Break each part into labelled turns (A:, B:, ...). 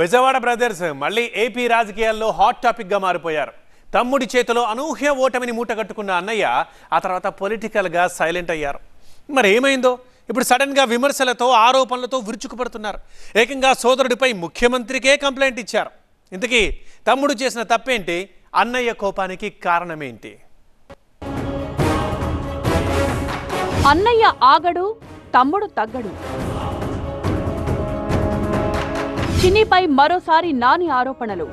A: Bezawada brothers మళ్ళీ AP రాజకీయాల్లో hot topic గా మారిపోయారు. తమ్ముడి చేతిలో అనూహ్య ఓటమిని మూటగట్టుకున్న అన్నయ్య ఆ తర్వాత పొలిటికల్ గా సైలెంట్ అయ్యారు. మరి ఏమైందో ఇప్పుడు సడన్ గా విమర్శలతో ఆరోపణలతో విరుచుకుపడుతున్నారు. ఏకంగా సోదరుడిపై ముఖ్యమంత్రికే కంప్లైంట్ ఇచ్చారు. ఇంతకీ తమ్ముడు చేసిన తప్పేంటి? అన్నయ్య కోపానికి కారణమేంటి?
B: అన్నయ్య ఆగడు, తమ్ముడు తగ్గడు. చిన్నిపై మరోసారి నాని ఆరోపణలు.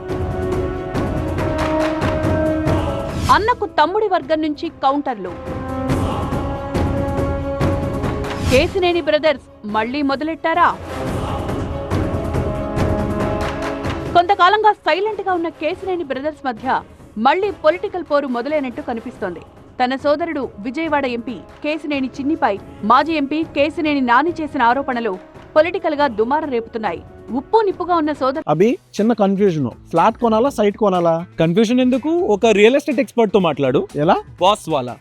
B: అన్నకు తమ్ముడి వర్గం నుంచి కౌంటర్లు. కేసినేని బ్రదర్స్ మళ్లీ మొదలెట్టారా? కొంతకాలంగా సైలెంట్ గా ఉన్న కేసినేని బ్రదర్స్ మధ్య మళ్లీ పొలిటికల్ పోరు మొదలైనట్టు కనిపిస్తోంది. తన సోదరుడు విజయవాడ ఎంపీ కేసినేని చిన్నిపై మాజీ ఎంపీ కేసినేని నాని చేసిన ఆరోపణలు పొలిటికల్ గా దుమారం రేపుతున్నాయి. ఉప్పు నిప్పుగా ఉన్న సోదరు
C: అభి చిన్న కన్ఫ్యూజన్, ఫ్లాట్ కొనాలా సైట్ కొనాలా?
D: కన్ఫ్యూజన్ ఎందుకు? ఒక రియల్ ఎస్టేట్ ఎక్స్పర్ట్ తో మాట్లాడు.
C: ఎలా?
D: బాస్ వాలా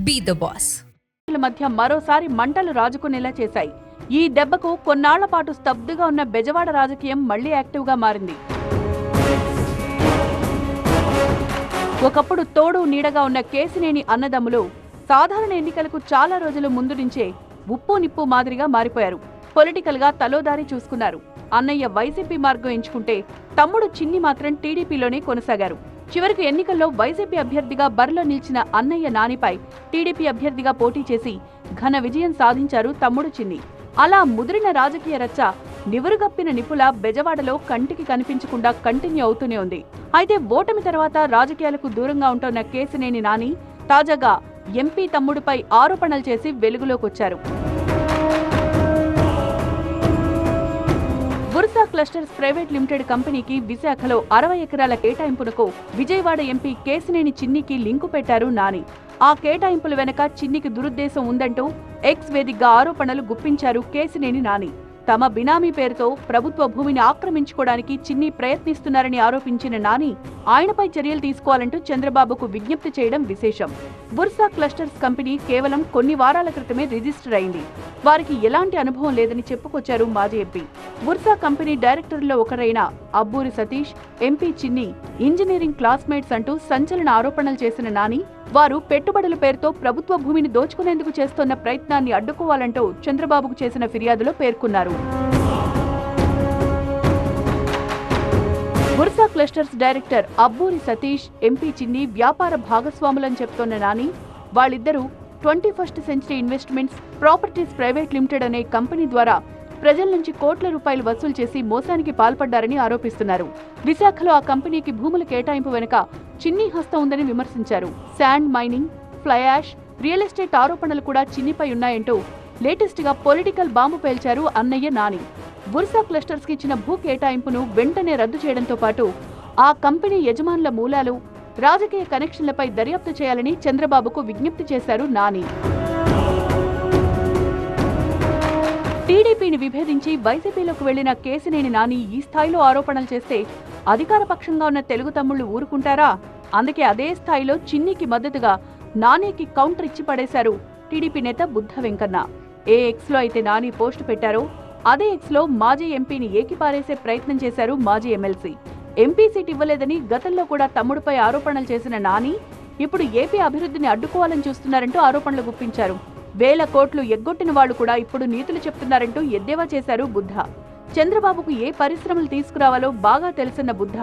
E: బీ ద బాస్
B: మధ్య మరోసారి మంటలు రాజుకునేలా చేశాయి. ఈ దెబ్బకు కొన్నాళ్ల పాటు స్తబ్దుగా ఉన్న బెజవాడ రాజకీయం మళ్లీ యాక్టివ్ గా మారింది. ఒకప్పుడు తోడు నీడగా ఉన్న కేసినేని అన్నదమ్ములు సాధారణ ఎన్నికలకు చాలా రోజుల ముందు నుంచే ఉప్పు నిప్పు మాదిరిగా మారిపోయారు. పొలిటికల్ గా తలోదారి చూసుకున్నారు. అన్నయ్య వైసీపీ మార్గం ఎంచుకుంటే తమ్ముడు చిన్ని మాత్రం టీడీపీలోనే కొనసాగారు. చివరకు ఎన్నికల్లో వైసీపీ అభ్యర్థిగా బరిలో నిలిచిన అన్నయ్య నానిపై టీడీపీ అభ్యర్థిగా పోటీ చేసి ఘన విజయం సాధించారు తమ్ముడు చిన్ని. అలా ముదిరిన రాజకీయ రచ్చ నివురుగప్పిన నిపుల బెజవాడలో కంటికి కనిపించకుండా కంటిన్యూ అవుతూనే ఉంది. అయితే ఓటమి తర్వాత రాజకీయాలకు దూరంగా ఉంటున్న కేసినేని నాని తాజాగా ఎంపీ తమ్ముడిపై ఆరోపణలు చేసి వెలుగులోకొచ్చారు. బుర్సా క్లస్టర్స్ ప్రైవేట్ లిమిటెడ్ కంపెనీకి విశాఖలో 60 ఎకరాల కేటాయింపునకు విజయవాడ ఎంపీ కేసినేని చిన్నికి లింకు పెట్టారు నాని. ఆ కేటాయింపుల వెనక చిన్నికి దురుద్దేశం ఉందంటూ ఎక్స్ వేదికగా ఆరోపణలు గుప్పించారు కేసినేని నాని. తమ బినామీ పేరుతో ప్రభుత్వ భూమిని ఆక్రమించుకోవడానికి చిన్ని ప్రయత్నిస్తున్నారని ఆరోపించిన నాని ఆయనపై చర్యలు తీసుకోవాలంటూ చంద్రబాబుకు విజ్ఞప్తి చేయడం విశేషం. బుర్సా క్లస్టర్స్ కంపెనీ కేవలం కొన్ని వారాల క్రితమే రిజిస్టర్ అయింది. వారికి ఎలాంటి అనుభవం లేదని చెప్పుకొచ్చారు మాజీ ఎంపీ. బుర్సా కంపెనీ డైరెక్టర్లో ఒకరైన అబ్బూరి సతీష్, ఎంపీ చిన్ని ఇంజనీరింగ్ క్లాస్మేట్స్ అంటూ సంచలన ఆరోపణలు చేసిన నాని వారు పెట్టుబడుల పేరుతో ప్రభుత్వ భూమిని దోచుకునేందుకు చేస్తున్న ప్రయత్నాన్ని అడ్డుకోవాలంటూ చంద్రబాబుకు చేసిన ఫిర్యాదులో పేర్కొన్నారు. Bursa clusters director Abburi Satish, MP Chinni వ్యాపార భాగస్వాములని చెప్తోన్న నాని వాళ్ళిద్దరూ 21st century investments properties private limited అనే కంపెనీ ద్వారా ప్రజల నుంచి కోట్ల రూపాయలు వసూలు చేసి మోసానికి పాల్పడ్డారని ఆరోపిస్తున్నారు. విశాఖలో ఆ కంపెనీకి భూముల కేటాయింపు వెనుక చిన్ని హస్తం ఉందని విమర్శించారు. Sand mining, fly ash, real estate ఆరోపణలు కూడా చిన్నిపై ఉన్నాయంటూ లేటెస్ట్ గా పొలిటికల్ బాంబు పేల్చారు అన్నయ్య నాని. బుర్సా క్లస్టర్స్ కి ఇచ్చిన భూ కేటాయింపును వెంటనే రద్దు చేయడంతో పాటు ఆ కంపెనీ యజమానుల మూలాలు, రాజకీయ కనెక్షన్లపై దర్యాప్తు చేయాలని చంద్రబాబుకు విజ్ఞప్తి చేశారు నాని. టీడీపీని విభేదించి వైసీపీలోకి వెళ్లిన కేసినేని నాని ఈ స్థాయిలో ఆరోపణలు చేస్తే అధికార పక్షంగా ఉన్న తెలుగు తమ్ముళ్లు ఊరుకుంటారా? అందుకే అదే స్థాయిలో చిన్నికి మద్దతుగా నానికి కౌంటర్ ఇచ్చి పడేశారు టీడీపీ నేత బుద్ధ వెంకన్న. ఏ ఎక్స్ లో అయితే నాని పోస్టు పెట్టారో అదే ఎక్స్ లో మాజీ ఎంపీని ఏకిపారేసే ప్రయత్నం చేశారు మాజీ ఎమ్మెల్సీ. ఎంపీ సీట్ ఇవ్వలేదని గతంలో కూడా తమ్ముడిపై ఆరోపణలు చేసిన నాని ఇప్పుడు ఏపీ అభివృద్ధిని అడ్డుకోవాలని చూస్తున్నారంటూ ఆరోపణలు గుప్పించారు. వేల కోట్లు ఎగ్గొట్టిన వాళ్లు కూడా ఇప్పుడు నీతులు చెప్తున్నారంటూ ఎద్దేవా చేశారు బుద్ధ. చంద్రబాబుకు ఏ పరిశ్రమలు తీసుకురావాలో బాగా తెలుసన్న బుద్ధ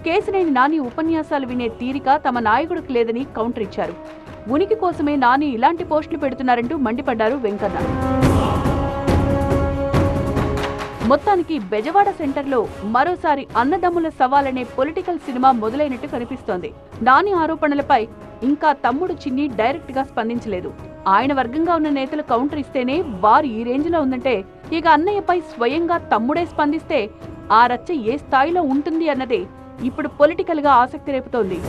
B: కేసినేని నాని ఉపన్యాసాలు వినే తీరిక తమ నాయకుడికి లేదని కౌంటర్ ఇచ్చారు. ఉనికి కోసమే నాని ఇలాంటి పోస్టులు పెడుతున్నారంటూ మండిపడ్డారు వెంకన్న. మొత్తానికి బెజవాడ సెంటర్లో మరోసారి అన్నదమ్ముల సవాలనే పొలిటికల్ సినిమా మొదలైనట్టు కనిపిస్తోంది. నాని ఆరోపణలపై ఇంకా తమ్ముడు చిన్ని డైరెక్ట్ గా స్పందించలేదు. ఆయన వర్గంగా ఉన్న నేతలు కౌంటర్ ఇస్తేనే వారు ఈ రేంజ్ లో ఉందంటే ఇక అన్నయ్యపై స్వయంగా తమ్ముడే స్పందిస్తే ఆ రచ్చ ఏ స్థాయిలో ఉంటుంది అన్నదే ఇప్పుడు పొలిటికల్ గా ఆసక్తి రేపుతోంది.